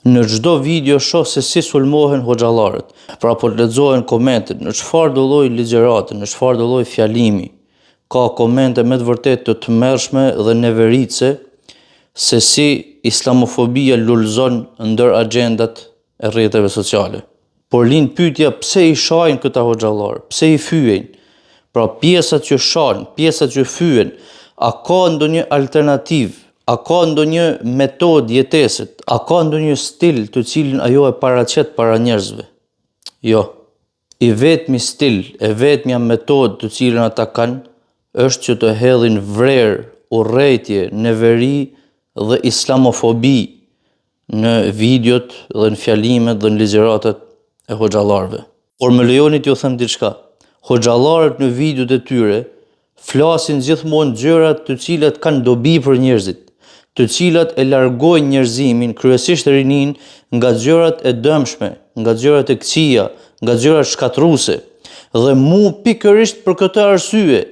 Në çdo video shoh se si sulmohen hoxhallarët. Pra po lexohen komentet, në çfarë do lloj ligjërate, në çfarë do lloj fjalimi. Ka komente me të vërtetë të tmerrshme dhe neveritëse se si islamofobia lulëzon ndër agjendat e rrjeteve sociale. Por lind pyetja, pse i shajnë këta hoxhallar? Pse i fyejnë? Pra pjesat që shajnë, pjesat që fyen, a ka ndonjë alternativë? A ka ndonjë metodë jetesit? A ka ndonjë stil të cilin ajo e paraqet para njerëzve? Jo. I vetmi stil, e vetmja metodë të cilën ata kanë, është që të hedhin vrerë, urrëtie, neveri dhe islamofobi në videot dhe në fjalimet dhe në ligjëratat e hoxhallarëve. Por më lejoni t'ju them diçka. Hoxhallarët në videot e tyre flasin gjithmonë gjëra të cilat kanë dobi për njerëzit, të cilat e largojnë njerëzimin, kryesisht rinin, nga gjërat e dëmshme, nga gjërat e këqija, nga gjërat shkatruese. Dhe mu pikërisht për këtë arsye,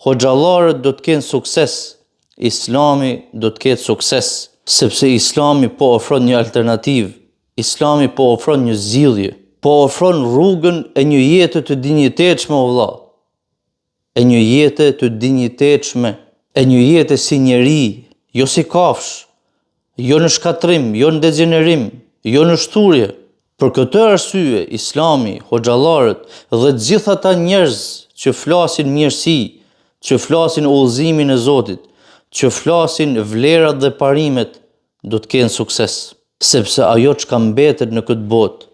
hoxhallarët do të kenë sukses, Islami do të ketë sukses, sepse Islami po ofron një alternativë, Islami po ofron një zgjidhje, po ofron rrugën e një jete të dinjitetshme o vëlla. E një jete të dinjitetshme, e një jete si njeri, jo si kafsh, jo në shkatrim, jo në degenerim, jo në shturje. Për këtë arsye, Islami, hoxhallarët dhe të gjithë ata njerëz që flasin mirësi, që flasin udhëzimin e Zotit, që flasin vlerat dhe parimet, do të kenë sukses, sepse ajo çka mbetet në këtë botë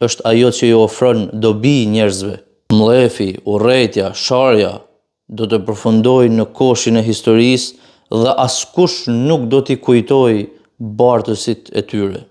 është ajo që i ofron dobi njerëzve. Mlefi, urrëtia, sharja do të përfundojnë në koshin e historisë dhe askush nuk do t'i kujtojë bartësit e tyre.